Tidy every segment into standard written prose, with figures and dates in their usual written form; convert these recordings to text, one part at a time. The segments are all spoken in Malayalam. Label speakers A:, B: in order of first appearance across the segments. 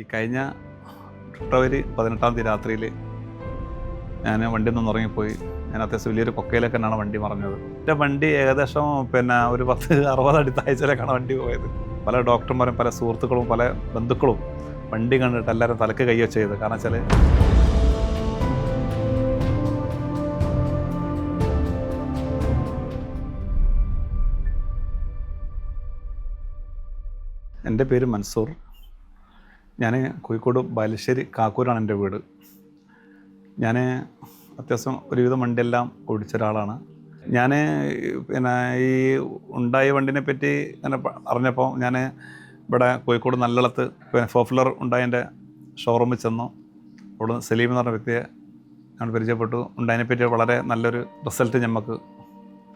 A: ഈ കഴിഞ്ഞ ഫെബ്രുവരി 18 രാത്രിയിൽ ഞാൻ വണ്ടിയിൽ നിന്ന് ഉറങ്ങിപ്പോയി. ഞാൻ അത്യാവശ്യം വലിയൊരു കൊക്കയിലേക്ക് തന്നെയാണ് വണ്ടി മറിഞ്ഞത്. എൻ്റെ വണ്ടി ഏകദേശം ഒരു 10-60 അടി താഴ്ചയിലേക്കാണ് വണ്ടി പോയത്. പല ഡോക്ടർമാരും പല സുഹൃത്തുക്കളും പല ബന്ധുക്കളും വണ്ടി കണ്ടിട്ട് എല്ലാവരും തലക്ക് കൈവച്ച് ചെയ്ത്. കാരണം വെച്ചാൽ എൻ്റെ പേര് മൻസൂർ. ഞാൻ കോഴിക്കോട് ബാലുശ്ശേരി കാക്കൂരാണ് എൻ്റെ വീട്. ഞാൻ അത്യാവശ്യം ഒരുവിധം വണ്ടിയെല്ലാം ഓടിച്ച ഒരാളാണ്. ഞാൻ ഈ ഉണ്ടായ വണ്ടിനെ പറ്റി ഇങ്ങനെ അറിഞ്ഞപ്പോൾ ഞാൻ ഇവിടെ കോഴിക്കോട് നല്ലളത്ത് പോപ്പുലർ ഉണ്ടായതിൻ്റെ ഷോറൂമിൽ ചെന്നു. അവിടെ സലീം എന്ന് പറഞ്ഞ വ്യക്തിയെ ഞാൻ പരിചയപ്പെട്ടു. ഉണ്ടായതിനെപ്പറ്റി വളരെ നല്ലൊരു റിസൾട്ട് നമുക്ക്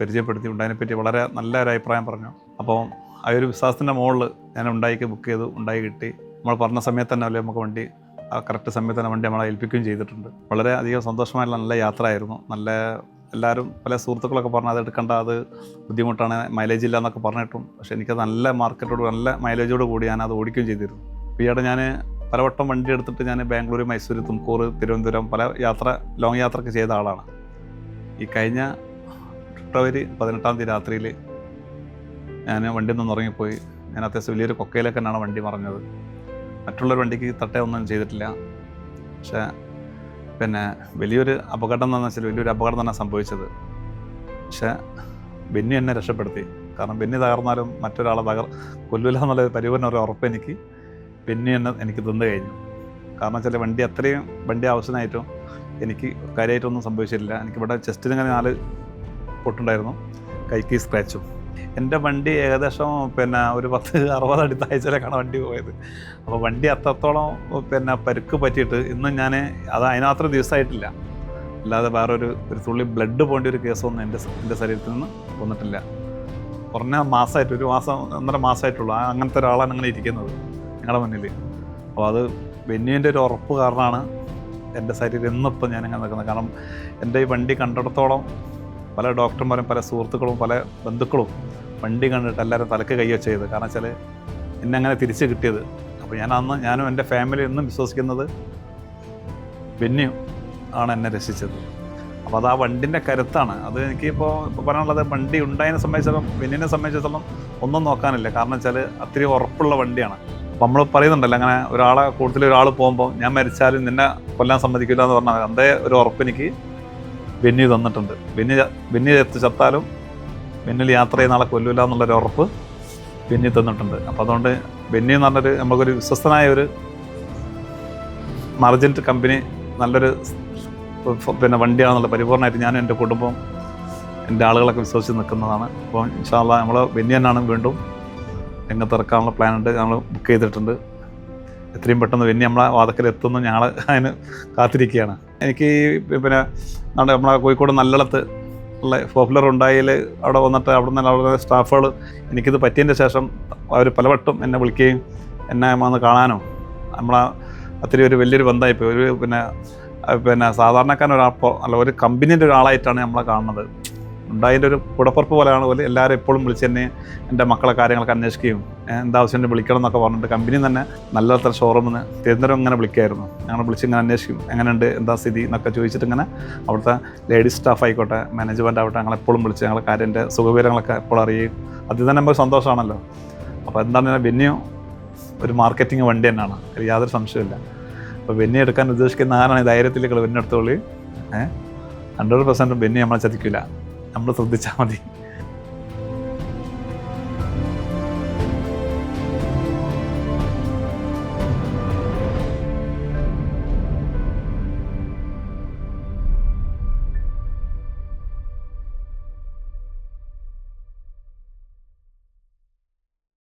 A: പരിചയപ്പെടുത്തി. ഉണ്ടായതിനെപ്പറ്റി വളരെ നല്ലൊരു അഭിപ്രായം പറഞ്ഞു. അപ്പോൾ ആ ഒരു വിശ്വാസത്തിൻ്റെ മുകളിൽ ഞാൻ ഉണ്ടായിക്ക് ബുക്ക് ചെയ്തു. ഉണ്ടായി കിട്ടി. നമ്മൾ പറഞ്ഞ സമയത്ത് തന്നെ അല്ലേ നമുക്ക് വണ്ടി ആ കറക്റ്റ് സമയത്ത് തന്നെ വണ്ടി നമ്മളെ ഏൽപ്പിക്കുകയും ചെയ്തിട്ടുണ്ട്. വളരെ അധികം സന്തോഷമായിട്ടുള്ള നല്ല യാത്ര ആയിരുന്നു. നല്ല എല്ലാവരും പല സുഹൃത്തുക്കളൊക്കെ പറഞ്ഞാൽ അത് എടുക്കേണ്ട, അത് ബുദ്ധിമുട്ടാണ്, മൈലേജ് ഇല്ല എന്നൊക്കെ പറഞ്ഞിട്ടും പക്ഷേ എനിക്കത് നല്ല മാർക്കറ്റോട് നല്ല മൈലേജോട് കൂടി ഞാൻ അത് ഓടിക്കുകയും ചെയ്തിരുന്നു. ഇപ്പോൾ ഈയിടെ ഞാൻ പലവട്ടം വണ്ടി എടുത്തിട്ട് ഞാൻ ബാംഗ്ലൂർ, മൈസൂർ, തുംകൂർ, തിരുവനന്തപുരം പല ലോങ് യാത്രയൊക്കെ ചെയ്ത ആളാണ്. ഈ കഴിഞ്ഞ ഫെബ്രുവരി 18 രാത്രിയിൽ ഞാൻ വണ്ടിയിൽ നിന്ന് ഉറങ്ങിപ്പോയി. ഞാൻ അത്യാവശ്യം വലിയൊരു കൊക്കയിലേക്ക് തന്നെയാണ് വണ്ടി മറിഞ്ഞത്. മറ്റുള്ളൊരു വണ്ടിക്ക് തട്ടേ ഒന്നും ചെയ്തിട്ടില്ല. പക്ഷേ വലിയൊരു അപകടം എന്ന് വെച്ചാൽ വലിയൊരു അപകടം തന്നെ സംഭവിച്ചത്. പക്ഷേ ബെന്നി എന്നെ രക്ഷപ്പെടുത്തി. കാരണം ബെന്നി തകർന്നാലും മറ്റൊരാളെ കൊല്ലില്ല എന്നുള്ള പരിപൂർണ്ണ ഒരു ഉറപ്പ് ബെന്നി എനിക്ക് തന്നു കഴിഞ്ഞു. കാരണം വെച്ചാൽ വണ്ടി അത്രയും വണ്ടി ആവശ്യമായിട്ടും എനിക്ക് കാര്യമായിട്ടൊന്നും സംഭവിച്ചിട്ടില്ല. എനിക്കിവിടെ ചെസ്റ്റിനിങ്ങനെ 4 പൊട്ടുണ്ടായിരുന്നു, കൈക്ക് സ്ക്രാച്ചും. എൻ്റെ വണ്ടി ഏകദേശം ഒരു 10-60 അടി താഴ്ചയിലേക്കാണ് വണ്ടി പോയത്. അപ്പോൾ വണ്ടി അത്രത്തോളം പരുക്ക് പറ്റിയിട്ട് ഇന്നും ഞാൻ അതിനത്ര ദിവസമായിട്ടില്ല. അല്ലാതെ വേറൊരു തുള്ളി ബ്ലഡ് പോകേണ്ട ഒരു കേസൊന്നും എൻ്റെ ശരീരത്തിൽ നിന്ന് വന്നിട്ടില്ല. കുറഞ്ഞ മാസമായിട്ട് 1 മാസം 1.5 മാസമായിട്ടുള്ളൂ അങ്ങനത്തെ ഒരാളാണ് അങ്ങനെ ഇരിക്കുന്നത് ഞങ്ങളുടെ മുന്നിൽ. അപ്പോൾ അത് ബെന്നിൻ്റെ ഒരു ഉറപ്പ് കാരണമാണ് എൻ്റെ ശരീരം ഇന്നിപ്പോൾ ഞാനിങ്ങനെ നിൽക്കുന്നത്. കാരണം എൻ്റെ ഈ വണ്ടി കണ്ടിടത്തോളം പല ഡോക്ടർമാരും പല സുഹൃത്തുക്കളും പല ബന്ധുക്കളും വണ്ടി കണ്ടിട്ട് എല്ലാവരും തലക്ക് കൈവച്ച് ചെയ്ത്. കാരണം വെച്ചാൽ എന്നെ അങ്ങനെ തിരിച്ച് കിട്ടിയത്. അപ്പോൾ ഞാനും എൻ്റെ ഫാമിലി എന്നും വിശ്വസിക്കുന്നത് ബെന്നി ആണ് എന്നെ രക്ഷിച്ചത്. അപ്പോൾ അത് ആ വണ്ടിൻ്റെ കരുത്താണ്. അത് എനിക്കിപ്പോൾ പറയാനുള്ളത്, വണ്ടി ഉണ്ടായതിനെ സംബന്ധിച്ചിടത്തോളം ബെന്നിനെ സംബന്ധിച്ചിടത്തോളം ഒന്നും നോക്കാനില്ല. കാരണം വെച്ചാൽ അത്രയും ഉറപ്പുള്ള വണ്ടിയാണ്. അപ്പോൾ നമ്മൾ പറയുന്നുണ്ടല്ലോ, അങ്ങനെ ഒരാളെ കൂടുതൽ ഒരാൾ പോകുമ്പോൾ ഞാൻ മരിച്ചാലും നിന്നെ കൊല്ലാൻ സമ്മതിക്കില്ല എന്ന് പറഞ്ഞാൽ അതേ ഒരു ഉറപ്പ് എനിക്ക് ബെന്നി തന്നിട്ടുണ്ട്. ബെന്നി ചത്താലും ബെന്നിൽ യാത്ര ചെയ്യുന്ന ആളെ കൊല്ലില്ല എന്നുള്ളൊരു ഉറപ്പ് ബെന്നി തന്നിട്ടുണ്ട്. അപ്പോൾ അതുകൊണ്ട് ബെന്നി എന്ന് പറഞ്ഞൊരു നമുക്കൊരു വിശ്വസ്തനായ ഒരു മർജൻറ്റ് കമ്പനി, നല്ലൊരു വണ്ടിയാണെന്നുള്ള പരിപൂർണ്ണമായിട്ട് ഞാൻ എൻ്റെ കുടുംബം എൻ്റെ ആളുകളൊക്കെ വിശ്വസിച്ച് നിൽക്കുന്നതാണ്. അപ്പോൾ ഇൻഷാ അല്ലാഹ് നമ്മൾ ബെന്നി തന്നെയാണ് വീണ്ടും രംഗത്തിറക്കാനുള്ള പ്ലാനുണ്ട്. ഞങ്ങൾ ബുക്ക് ചെയ്തിട്ടുണ്ട്. എത്രയും പെട്ടെന്ന് ബെന്നി നമ്മളെ വാതക്കൽ എത്തുന്നു ഞങ്ങൾ അതിന് കാത്തിരിക്കുകയാണ്. എനിക്ക് നമ്മളെ കോഴിക്കോട് നല്ലളത്ത് ഉള്ള പോപ്പുലർ ഉണ്ടായതിൽ അവിടെ വന്നിട്ട് അവിടെ സ്റ്റാഫുകൾ എനിക്കിത് പറ്റിയതിൻ്റെ ശേഷം അവർ പലവട്ടം എന്നെ വിളിക്കുകയും എന്നെ വന്ന് കാണാനോ നമ്മളെ അത്രയും ഒരു വലിയൊരു ബന്ധമായിപ്പോയി. ഒരു സാധാരണക്കാരനൊരാപ്പോൾ അല്ല, ഒരു കമ്പനീൻ്റെ ഒരാളായിട്ടാണ് നമ്മളെ കാണുന്നത്. ഉണ്ടായതിൻ്റെ ഒരു കുടപ്പുറപ്പ് പോലെയാണ് പോലെ എല്ലാവരും എപ്പോഴും വിളിച്ച് എന്നെ എൻ്റെ മക്കളെ കാര്യങ്ങളൊക്കെ അന്വേഷിക്കുകയും എന്താവശ്യം വിളിക്കണം എന്നൊക്കെ പറഞ്ഞിട്ട് കമ്പനി തന്നെ നല്ല ഷോറൂമിൽ നിന്ന് തിരുവനന്തപുരം ഇങ്ങനെ വിളിക്കുമായിരുന്നു. ഞങ്ങൾ വിളിച്ചിങ്ങനെ അന്വേഷിക്കും, എങ്ങനെയുണ്ട്, എന്താ സ്ഥിതി എന്നൊക്കെ ചോദിച്ചിട്ട് ഇങ്ങനെ അവിടുത്തെ ലേഡീസ് സ്റ്റാഫ് ആയിക്കോട്ടെ, മാനേജ്മെൻ്റ് ആവട്ടെ, ഞങ്ങളെപ്പോഴും വിളിച്ച് ഞങ്ങളെ കാര്യൻ്റെ സുഖവിവരങ്ങളൊക്കെ എപ്പോഴും അറിയുകയും അതിൽ തന്നെ നമുക്ക് സന്തോഷമാണല്ലോ. അപ്പോൾ എന്താണ് ബെന്നിയും ഒരു മാർക്കറ്റിംഗ് വണ്ടി തന്നെയാണ്, യാതൊരു സംശയമില്ല. അപ്പോൾ ബെന്നി എടുക്കാൻ ഉദ്ദേശിക്കുന്ന ആരാണ് ധൈര്യത്തിലേക്ക് ബെന്നി എടുത്തോളി. 100% ബെന്നി നമ്മളെ ചതിക്കില്ല. നമ്മൾ ശ്രദ്ധിച്ചാൽ മതി.